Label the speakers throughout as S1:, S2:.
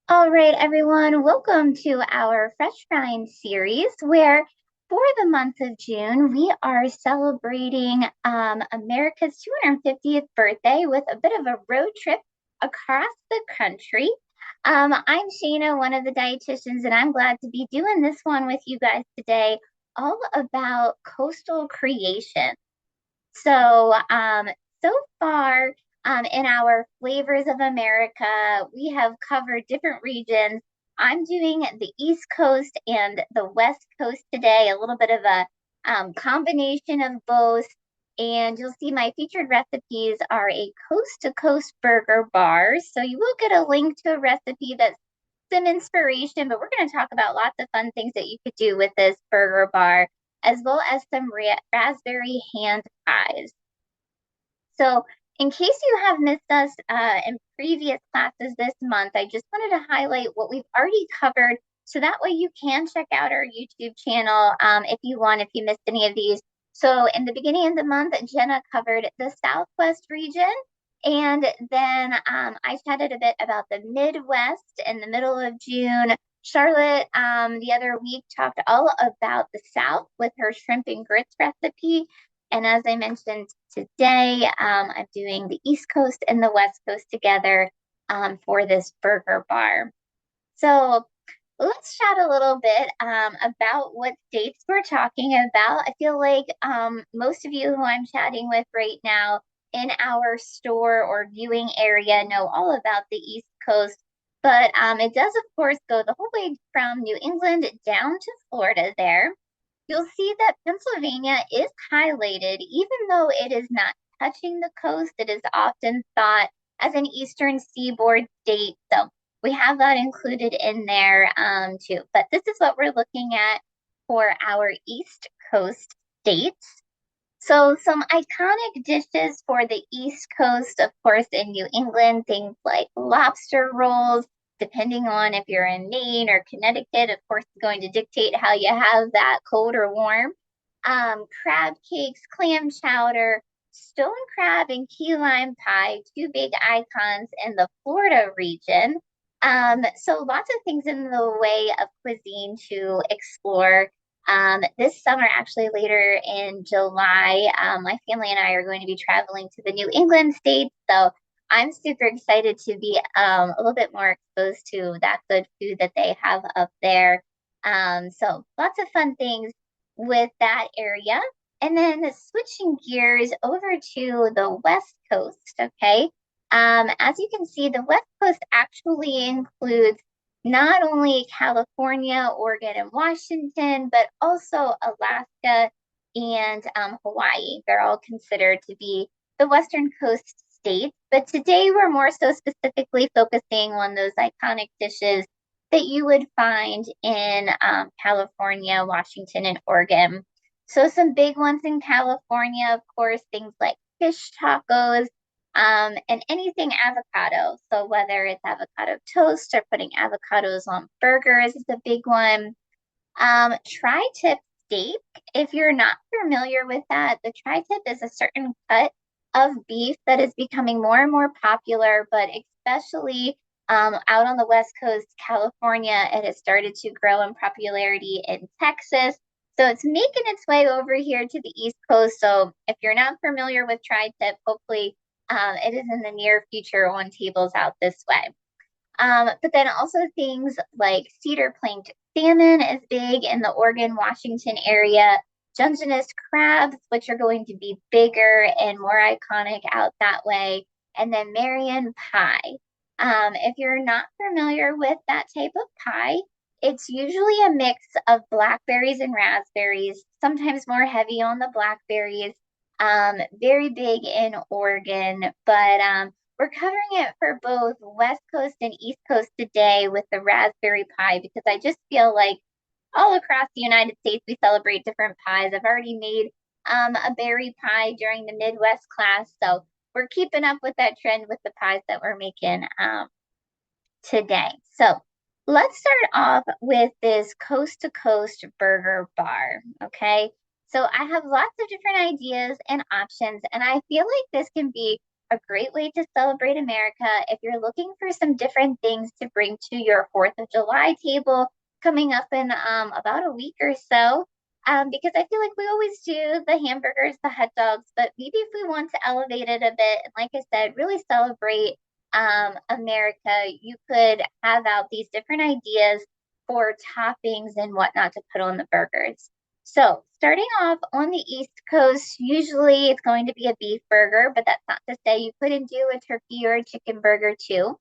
S1: All right, everyone, welcome to our Fresh Find series where for the month of June, we are celebrating America's 250th birthday with a bit of a road trip across the country. I'm Shayna, one of the dietitians, and I'm glad to be doing this one with you guys today, all about coastal creation. So, so far, in our Flavors of America, we have covered different regions. I'm doing the East Coast and the West Coast today, a little bit of a combination of both. And you'll see my featured recipes are a coast to coast burger bar. So you will get a link to a recipe that's some inspiration, but we're going to talk about lots of fun things that you could do with this burger bar, as well as some raspberry hand pies. So, in case you have missed us in previous classes this month, I just wanted to highlight what we've already covered so that way you can check out our YouTube channel if you want, if you missed any of these. So, in the beginning of the month, Jenna covered the Southwest region. And then I chatted a bit about the Midwest in the middle of June. Charlotte, the other week, talked all about the South with her shrimp and grits recipe. And as I mentioned today, I'm doing the East Coast and the West Coast together for this burger bar. So let's chat a little bit about what states we're talking about. I feel like most of you who I'm chatting with right now in our store or viewing area know all about the East Coast. But it does, of course, go the whole way from New England down to Florida there. You'll see that Pennsylvania is highlighted, even though it is not touching the coast. It is often thought as an eastern seaboard state. So we have that included in there too. But this is what we're looking at for our East Coast states. So some iconic dishes for the East Coast, of course, in New England, things like lobster rolls, depending on if you're in Maine or Connecticut, of course, it's going to dictate how you have that cold or warm. Crab cakes, clam chowder, stone crab, and key lime pie, two big icons in the Florida region. So lots of things in the way of cuisine to explore. This summer, actually later in July, my family and I are going to be traveling to the New England states. So I'm super excited to be a little bit more exposed to that good food that they have up there. So lots of fun things with that area. And then switching gears over to the West Coast, okay? As you can see, the West Coast actually includes not only California, Oregon, and Washington, but also Alaska and Hawaii. They're all considered to be the Western Coast states. But today we're more so specifically focusing on those iconic dishes that you would find in California, Washington, and Oregon. So some big ones in California, of course, things like fish tacos, and anything avocado. So whether it's avocado toast or putting avocados on burgers is a big one. Tri-tip steak, if you're not familiar with that, the tri-tip is a certain cut of beef that is becoming more and more popular, but especially out on the West Coast, California, it has started to grow in popularity in Texas. So it's making its way over here to the East Coast. So if you're not familiar with tri-tip, hopefully it is in the near future on tables out this way. But then also things like cedar planked salmon is big in the Oregon, Washington area. Dungeness crabs, which are going to be bigger and more iconic out that way. And then Marion pie. If you're not familiar with that type of pie, it's usually a mix of blackberries and raspberries, sometimes more heavy on the blackberries. Very big in Oregon, but we're covering it for both West Coast and East Coast today with the raspberry pie because I just feel like all across the United States we celebrate different pies. I've already made a berry pie during the Midwest class, so we're keeping up with that trend with the pies that we're making today. So let's start off with this coast to coast burger bar. Okay. So I have lots of different ideas and options, and I feel like this can be a great way to celebrate America if you're looking for some different things to bring to your 4th of July table coming up in about a week or so. Because I feel like we always do the hamburgers, the hot dogs, but maybe if we want to elevate it a bit, and like I said, really celebrate America, you could have out these different ideas for toppings and whatnot to put on the burgers. So, starting off on the East Coast, usually it's going to be a beef burger, but that's not to say you couldn't do a turkey or a chicken burger too.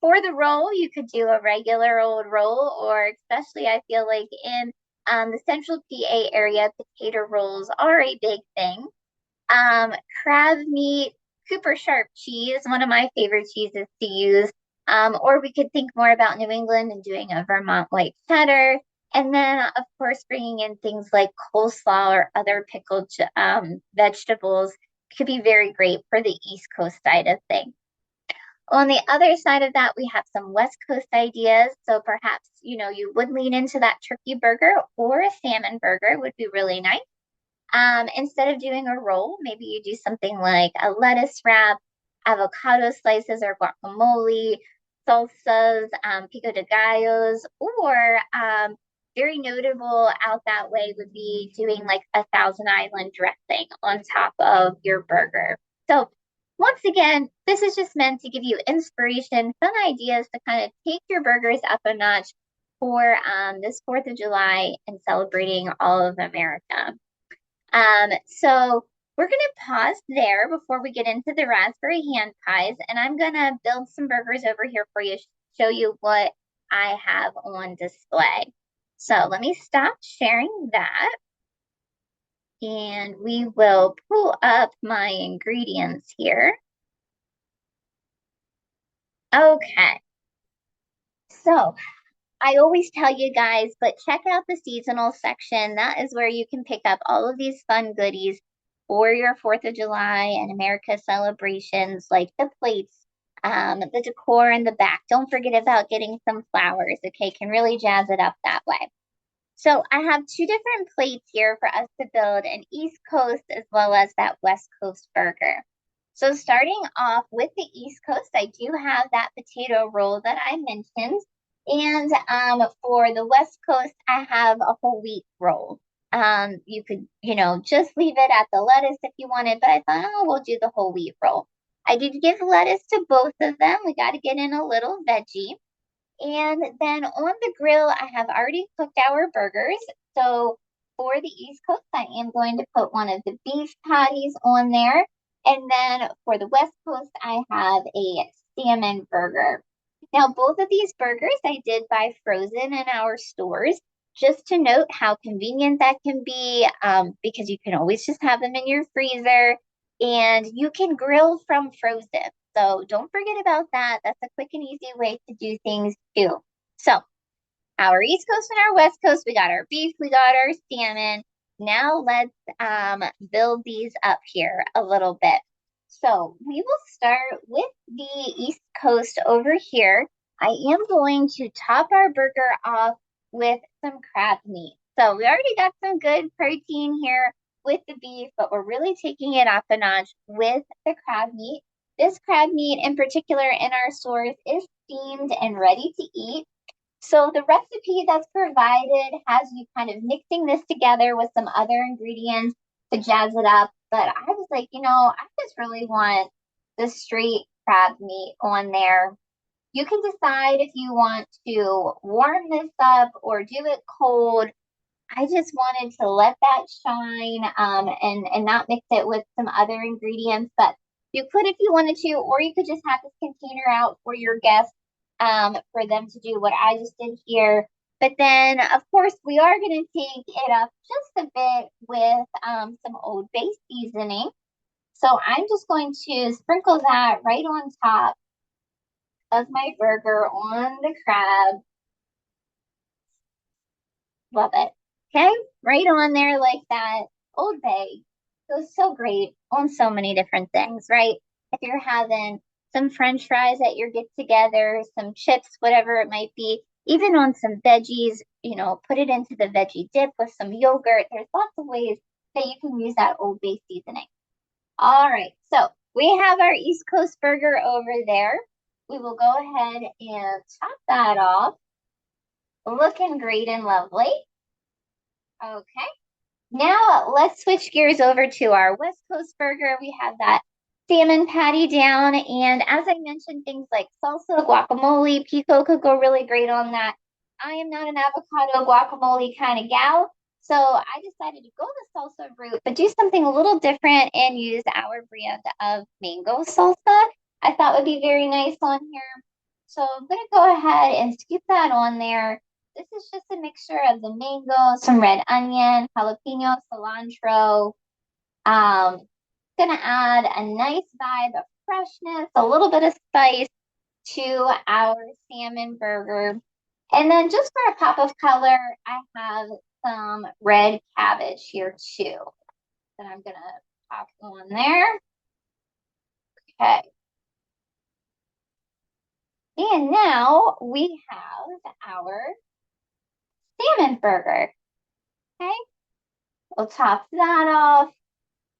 S1: For the roll, you could do a regular old roll, or especially I feel like in the central PA area, potato rolls are a big thing. Um, Crab meat, Cooper sharp cheese, one of my favorite cheeses to use. Or we could think more about New England and doing a Vermont white cheddar. And then, of course, bringing in things like coleslaw or other pickled vegetables could be very great for the East Coast side of things. On the other side of that, we have some West Coast ideas. So perhaps, you would lean into that turkey burger or a salmon burger would be really nice. Instead of doing a roll, maybe you do something like a lettuce wrap, avocado slices or guacamole, salsas, pico de gallos, or very notable out that way would be doing like a Thousand Island dressing on top of your burger. So once again, this is just meant to give you inspiration, fun ideas to kind of take your burgers up a notch for this 4th of July and celebrating all of America. So we're going to pause there before we get into the raspberry hand pies, and I'm going to build some burgers over here for you, show you what I have on display. So let me stop sharing that, and we will pull up my ingredients here. Okay. So I always tell you guys, but check out the seasonal section. That is where you can pick up all of these fun goodies for your 4th of July and America celebrations, like the plates, the decor in the back. Don't forget about getting some flowers, okay? Can really jazz it up that way. So I have two different plates here for us to build an East Coast as well as that West Coast burger. So starting off with the East Coast, I do have that potato roll that I mentioned. And for the West Coast, I have a whole wheat roll. You could, just leave it at the lettuce if you wanted, but I thought, oh, we'll do the whole wheat roll. I did give lettuce to both of them. We got to get in a little veggie. And then on the grill, I have already cooked our burgers. So for the East Coast, I am going to put one of the beef patties on there. And then for the West Coast, I have a salmon burger. Now, both of these burgers I did buy frozen in our stores, just to note how convenient that can be, because you can always just have them in your freezer and you can grill from frozen. So don't forget about that. That's a quick and easy way to do things too. So our East Coast and our West Coast, we got our beef, we got our salmon. Now let's build these up here a little bit. So we will start with the East Coast over here. I am going to top our burger off with some crab meat. So we already got some good protein here with the beef, but we're really taking it up a notch with the crab meat. This crab meat in particular in our stores is steamed and ready to eat. So the recipe that's provided has you kind of mixing this together with some other ingredients to jazz it up. But I was like, I just really want the straight crab meat on there. You can decide if you want to warm this up or do it cold. I just wanted to let that shine and not mix it with some other ingredients. But you could if you wanted to, or you could just have this container out for your guests for them to do what I just did here. But then, of course, we are going to take it up just a bit with some Old Bay seasoning. So I'm just going to sprinkle that right on top of my burger on the crab. Love it. Okay, right on there like that. Old Bay goes so great on so many different things, right? If you're having some French fries at your get together, some chips, whatever it might be, even on some veggies, put it into the veggie dip with some yogurt. There's lots of ways that you can use that Old Bay seasoning. All right, so We have our East Coast burger over there. We will go ahead and top that off. Looking great and lovely. Okay. Now let's switch gears over to our West Coast burger. We have that salmon patty down. And as I mentioned, things like salsa, guacamole, pico could go really great on that. I am not an avocado guacamole kind of gal. So I decided to go the salsa route, but do something a little different and use our brand of mango salsa. I thought would be very nice on here. So I'm going to go ahead and scoop that on there. This is just a mixture of the mango, some red onion, jalapeno, cilantro. Gonna add a nice vibe of freshness, a little bit of spice to our salmon burger. And then just for a pop of color, I have some red cabbage here too that I'm gonna pop on there. Okay. And now we have our salmon burger. Okay. We'll top that off.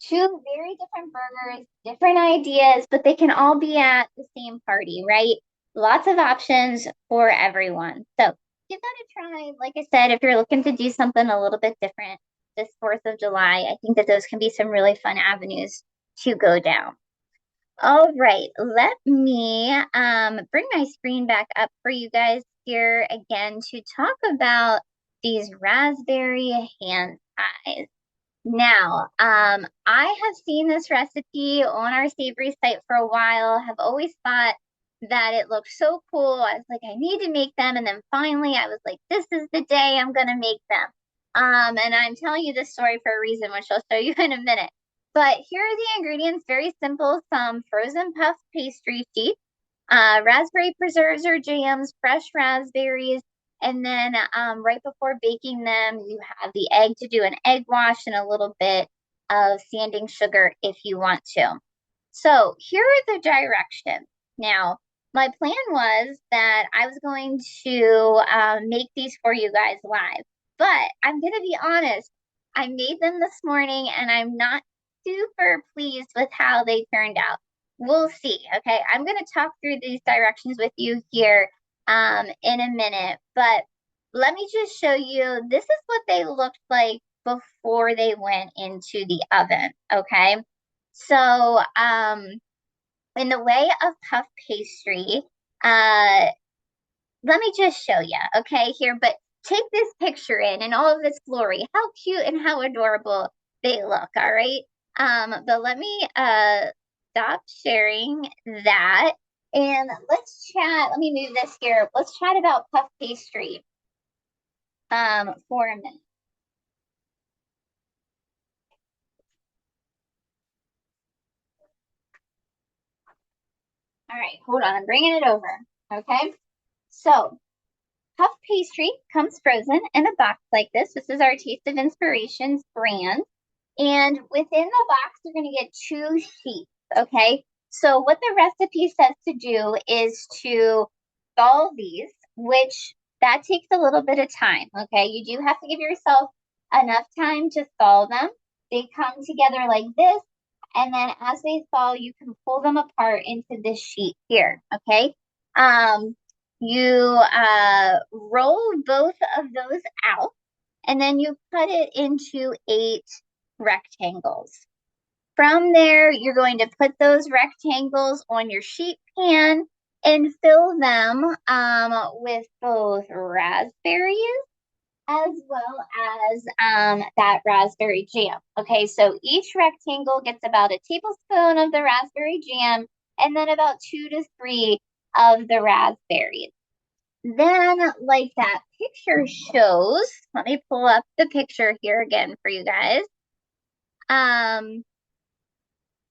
S1: Two very different burgers, different ideas, but they can all be at the same party, right? Lots of options for everyone. So give that a try. Like I said, if you're looking to do something a little bit different this 4th of July, I think that those can be some really fun avenues to go down. All right, let me bring my screen back up for you guys here again to talk about these raspberry hand pies. Now, I have seen this recipe on our Savory site for a while, have always thought that it looked so cool. I was like, I need to make them. And then finally I was like, this is the day I'm gonna make them. And I'm telling you this story for a reason, which I'll show you in a minute. But here are the ingredients, very simple, some frozen puff pastry sheets, raspberry preserves or jams, fresh raspberries, and then right before baking them, you have the egg to do an egg wash and a little bit of sanding sugar if you want to. So here are the directions. Now, my plan was that I was going to make these for you guys live, but I'm going to be honest, I made them this morning and I'm not super pleased with how they turned out. We'll see. Okay, I'm going to talk through these directions with you here in a minute, but let me just show you. This is what they looked like before they went into the oven. Okay, so in the way of puff pastry, uh, let me just show you. Okay, here, but take this picture in all of its glory. How cute and how adorable they look. All right, but let me stop sharing that. And let's chat. Let me move this here. Let's chat about puff pastry for a minute. All right, hold on. I'm bringing it over. Okay. So puff pastry comes frozen in a box like this. This is our Taste of Inspirations brand. And within the box, you're going to get 2 sheets. Okay. So what the recipe says to do is to thaw these, which that takes a little bit of time. Okay. You do have to give yourself enough time to thaw them. They come together like this. And then as they thaw, you can pull them apart into this sheet here. Okay. You roll both of those out and then you put it into 8 rectangles. From there, you're going to put those rectangles on your sheet pan and fill them with both raspberries as well as that raspberry jam. Okay, so each rectangle gets about a tablespoon of the raspberry jam and then about 2 to 3 of the raspberries. Then, like that picture shows, let me pull up the picture here again for you guys.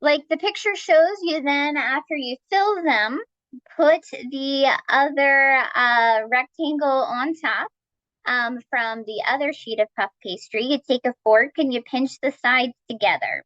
S1: Like the picture shows, you then, after you fill them, put the other rectangle on top from the other sheet of puff pastry. You take a fork and you pinch the sides together.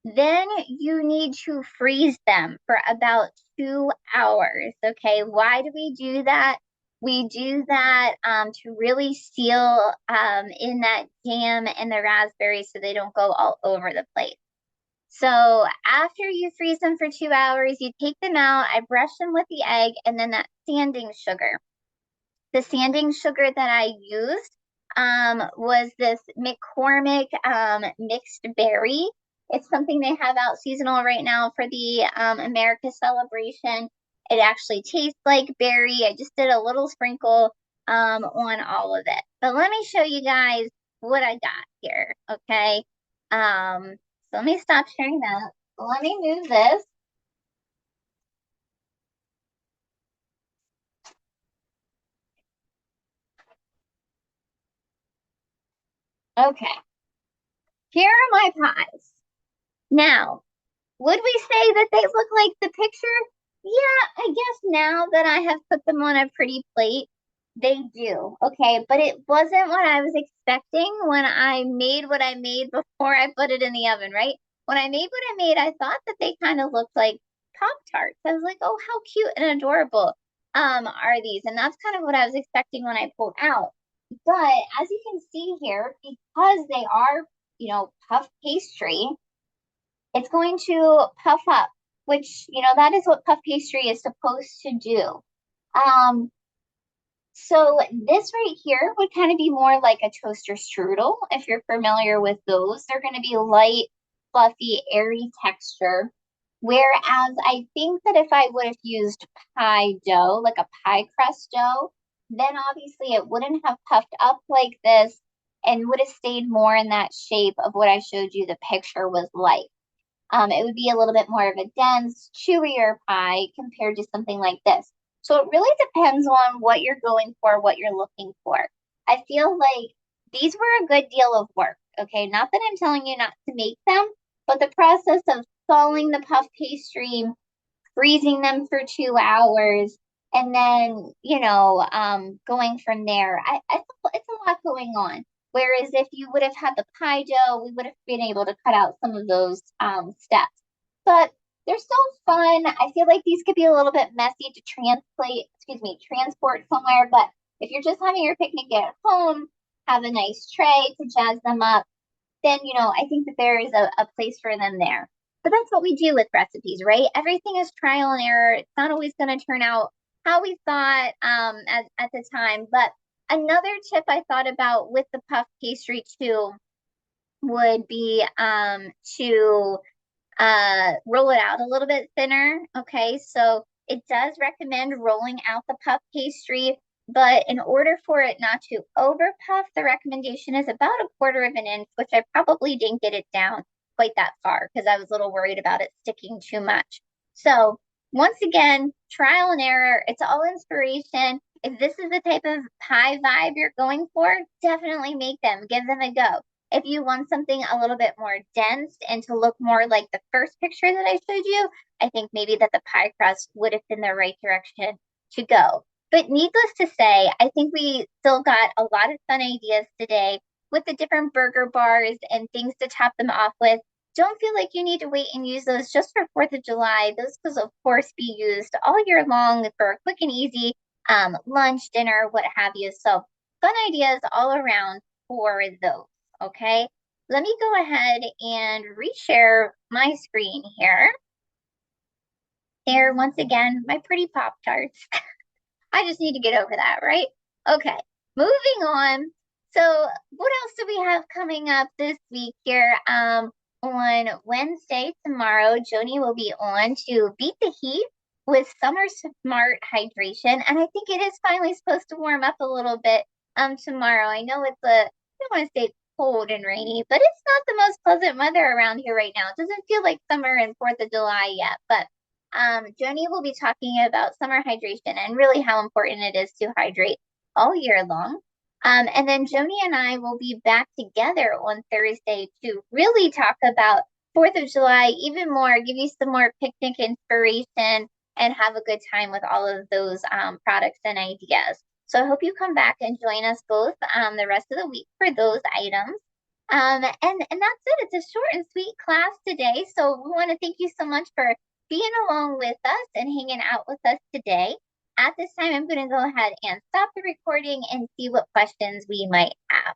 S1: Then you need to freeze them for about 2 hours. Okay, why do we do that? We do that to really seal in that jam and the raspberries so they don't go all over the place. So after you freeze them for 2 hours, you take them out. I brush them with the egg and then that sanding sugar. The sanding sugar that I used was this McCormick mixed berry. It's something they have out seasonal right now for the America celebration. It actually tastes like berry. I just did a little sprinkle on all of it. But let me show you guys what I got here, okay? So let me stop sharing that. Let me move this. Okay, here are my pies. Now, would we say that they look like the picture? Yeah, I guess now that I have put them on a pretty plate, they do. Okay, but it wasn't what I was expecting when I made what I made before I put it in the oven, right? When I made what I made, I thought that they kind of looked like Pop-Tarts. I was like, oh, how cute and adorable are these? And that's kind of what I was expecting when I pulled out. But as you can see here, because they are, puff pastry, it's going to puff up, which, that is what puff pastry is supposed to do. Um, so this right here would kind of be more like a toaster strudel, if you're familiar with those. They're going to be light, fluffy, airy texture. Whereas I think that if I would have used pie dough, like a pie crust dough, then obviously it wouldn't have puffed up like this and would have stayed more in that shape of what I showed you the picture was like. It would be a little bit more of a dense, chewier pie compared to something like this. So it really depends on what you're going for, what you're looking for. I feel like these were a good deal of work. Okay, not that I'm telling you not to make them, but the process of thawing the puff pastry, freezing them for 2 hours, and then, going from there. It's a lot going on. Whereas if you would have had the pie dough, we would have been able to cut out some of those steps. But they're still fun. I feel like these could be a little bit messy to transport somewhere. But if you're just having your picnic at home, have a nice tray to jazz them up, then, I think that there is a place for them there. But that's what we do with recipes, right? Everything is trial and error. It's not always going to turn out how we thought at the time. But another tip I thought about with the puff pastry too would be to roll it out a little bit thinner. Okay, so it does recommend rolling out the puff pastry, but in order for it not to over puff, the recommendation is about a quarter of an inch, which I probably didn't get it down quite that far because I was a little worried about it sticking too much. So once again, trial and error. It's all inspiration. If this is the type of pie vibe you're going for, definitely make them. Give them a go. If you want something a little bit more dense and to look more like the first picture that I showed you, I think maybe that the pie crust would have been the right direction to go. But needless to say, I think we still got a lot of fun ideas today with the different burger bars and things to top them off with. Don't feel like you need to wait and use those just for 4th of July. Those will, of course, be used all year long for a quick and easy lunch, dinner, what have you. So, fun ideas all around for those. Okay, let me go ahead and reshare my screen here. There, once again, my pretty Pop-Tarts. I just need to get over that, right? Okay, moving on. So what else do we have coming up this week here? On Wednesday, tomorrow, Joni will be on to beat the heat with Summer Smart Hydration. And I think it is finally supposed to warm up a little bit tomorrow. I know I don't want to say it's cold and rainy, but it's not the most pleasant weather around here right now. It doesn't feel like summer and 4th of July yet, but Joni will be talking about summer hydration and really how important it is to hydrate all year long. And then Joni and I will be back together on Thursday to really talk about 4th of July even more, give you some more picnic inspiration, and have a good time with all of those products and ideas. So I hope you come back and join us both the rest of the week for those items. And that's it. It's a short and sweet class today. So we want to thank you so much for being along with us and hanging out with us today. At this time, I'm going to go ahead and stop the recording and see what questions we might have.